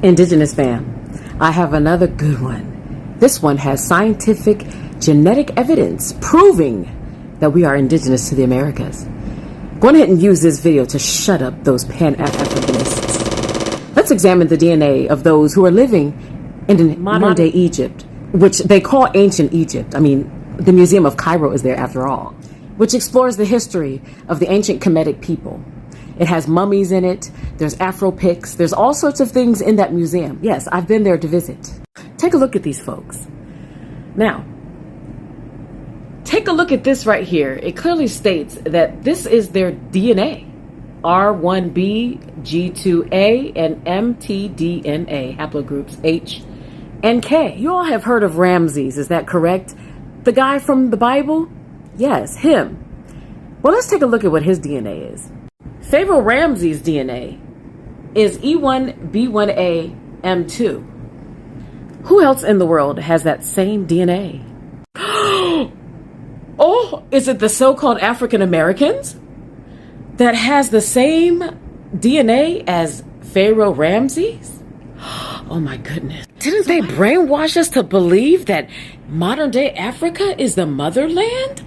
Indigenous fam, I have another good one. This one has scientific genetic evidence proving that we are indigenous to the Americas. Go ahead and use this video to shut up those Pan-Africanists. Let's examine the DNA of those who are living in modern-day Egypt, which they call ancient Egypt. I mean, the Museum of Cairo is there after all, which explores the history of the ancient Kemetic people. It has mummies in it, there's Afro pics, there's all sorts of things in that museum. Yes, I've been there to visit. Take a look at these folks. Now, take a look at this right here. It clearly states that this is their DNA. R1b, G2a, and mtDNA, haplogroups H and K. You all have heard of Ramses, is that correct? The guy from the Bible? Yes, him. Well, let's take a look at what his DNA is. Pharaoh Ramses' DNA is E1B1A M2. Who else in the world has that same DNA? Oh, is it the so-called African Americans that has the same DNA as Pharaoh Ramses? Oh my goodness. Didn't they brainwash us to believe that modern day Africa is the motherland?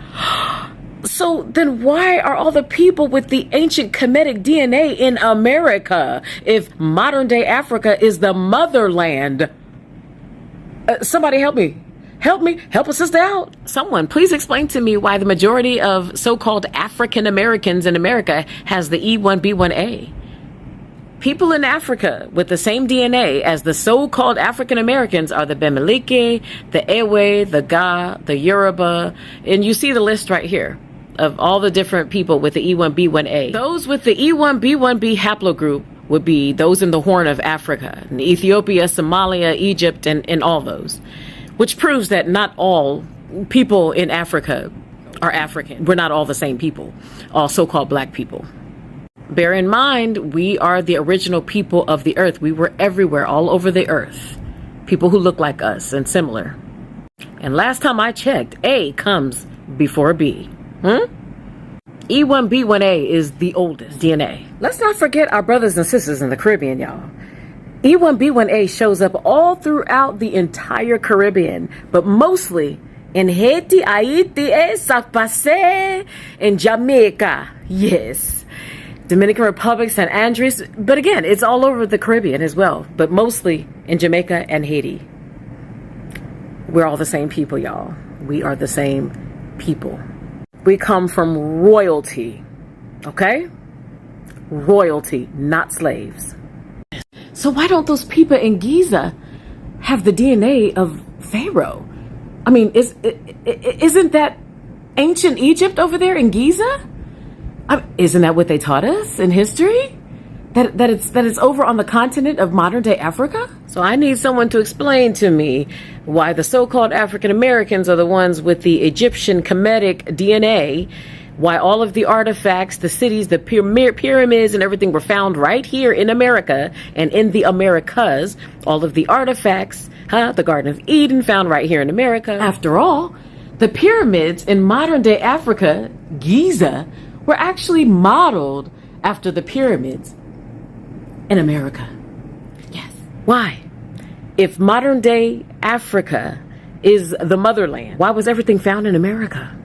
So then why are all the people with the ancient Kemetic DNA in America if modern day Africa is the motherland? Somebody help me. Help a sister out. Someone, please explain to me why the majority of so-called African Americans in America has the E1B1A. People in Africa with the same DNA as the so-called African Americans are the Bemileke, the Ewe, the Ga, the Yoruba, and you see the list right here of all the different people with the E1B1A. Those with the E1B1B haplogroup would be those in the Horn of Africa, in Ethiopia, Somalia, Egypt, and all those, which proves that not all people in Africa are African. We're not all the same people, all so-called black people. Bear in mind, we are the original people of the earth. We were everywhere, all over the earth. People who look like us and similar. And last time I checked, A comes before B. E1B1A is the oldest DNA. Let's not forget our brothers and sisters in the Caribbean, y'all. E1B1A shows up all throughout the entire Caribbean, but mostly in Haiti, Haiti, South Pacific, in Jamaica. Yes. Dominican Republic, St. Andrews, but again, it's all over the Caribbean as well, but mostly in Jamaica and Haiti. We're all the same people, y'all. We are the same people. We come from royalty, okay? Royalty, not slaves. So why don't those people in Giza have the DNA of Pharaoh? I mean, isn't that ancient Egypt over there in Giza? Isn't that what they taught us in history? That it's over on the continent of modern day Africa? So I need someone to explain to me why the so-called African Americans are the ones with the Egyptian Kemetic DNA, why all of the artifacts, the cities, the pyramids and everything were found right here in America and in the Americas. All of the artifacts, the Garden of Eden found right here in America. After all, the pyramids in modern day Africa, Giza, were actually modeled after the pyramids in America. Yes. Why? If modern day Africa is the motherland, why was everything found in America?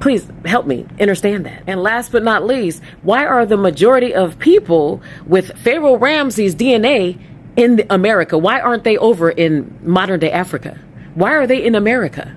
Please help me understand that. And last but not least, why are the majority of people with Pharaoh Ramses' DNA in America? Why aren't they over in modern day Africa? Why are they in America?